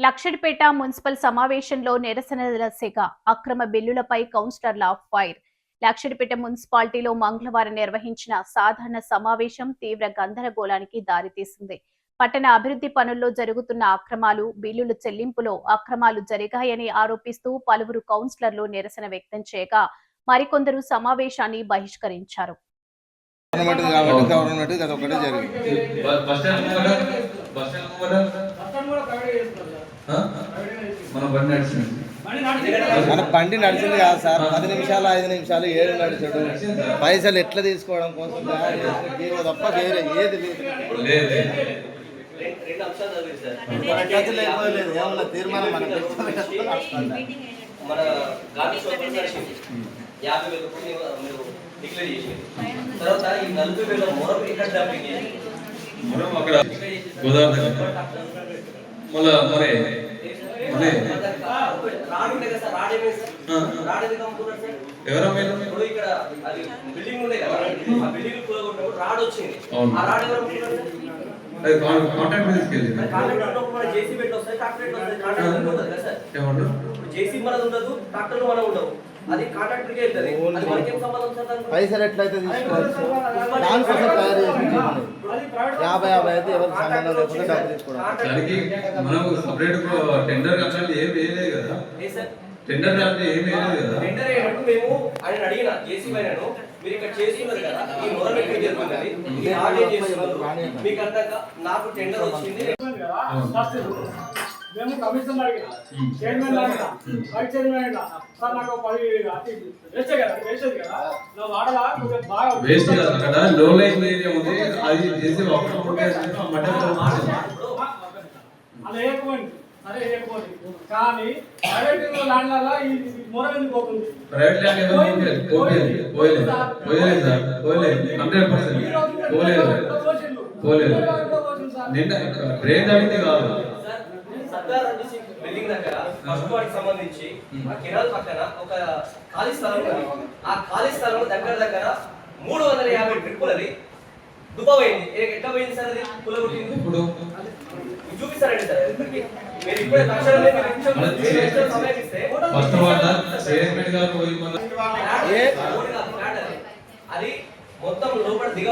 Lakshettipet municipal సమావేశంలో నిరసనల సెగ. అక్రమ బిల్లులపై కౌన్సిలర్ల fire. Lakshettipet మున్సిపాలిటీలో మంగళవారం నిర్వహించిన సాధారణ సమావేశం తీవ్ర గందరగోళానికి దారితీసింది. పట్టణ అభివృద్ధి పనుల్లో జరుగుతున్న అక్రమాలు, బిల్లుల చెల్లింపులో అక్రమాలు జరిగాయని ఆరోపిస్తూ పలువురు కౌన్సిలర్లు నిరసన వ్యక్తం చేయగా మరికొందరు సమావేశాన్ని బహిష్కరించారు. మన బండి నడిచింది కాదు సార్, 10 నిమిషాలు 5 నిమిషాలు 7 నడిచాడు. పైసలు ఎట్లా తీసుకోవడం కోసం తప్ప వేరే ఏది లేదు. తీర్మానం అక్కడ గోదావరి అది కాంట్రాక్టర్ కే వెళ్తది. అది మనకేం సంబంధం సార్? పైసలు ఎట్లయితే తీసుకోవచ్చు దానికోసం తయారు చేసి 50 అయితే ఎవరికి సంబంధం లేకుండా డబ్బు తీసుకోవడం. దానికి మనం సెపరేట్ టెండర్ కట్టాలి ఏం వేయలేదు కదా. టెండర్ అంటే ఏం వేయలేదు కదా. టెండర్ ఏంటంటే మేము ఆయన అడిగిన జేసీ వైనను మీరు ఇక్కడ చేస్తున్నారు కదా, ఈ మొదలు ఎక్కడ జరుగుతున్నది, ఈ ఆర్డర్ చేస్తున్నారు మీకు అంటాక నాకు టెండర్ వచ్చింది. మేము కమిషన్ అడిగిన చైర్మన్ అడిగిన వైస్ చైర్మన్ అడిగిన సార్ నాకు 10 వేస్ట్ కదా వేస్ట్ కదా నా వాడలా కొంచెం బాగా వేస్ట్ కదా. అక్కడ లో లైన్ ఏరియా ఉంది, అది చేసి ఒక అలా ఏకపోయింది. అదే ఏకపోయింది కానీ ప్రైవేట్ ల్యాండ్లలో ఈ మొరం ఎందుకు పోతుంది? ప్రైవేట్ ల్యాండ్ పోయలేదు సార్, పోయలేదు 100% పోలేదు. నిన్న ట్రైన్ అడిగింది కాదు. బిల్డింగ్ దగ్గర ఫస్ట్ వాటికి సంబంధించి ఆ కెనాల్ పక్కన ఒక ఖాళీ స్థలం ఉంది. ఆ ఖాళీ స్థలం దగ్గర 350 ట్రిప్పులది దుబ్బపోయింది. ఎట్లా పోయింది సార్? అది కులగొట్టింది. ఇప్పుడు చూపిస్తారండి సార్. మీరు ఇప్పుడే తక్షణమే సమయం ఇస్తే అది మొత్తం లోపల దిగ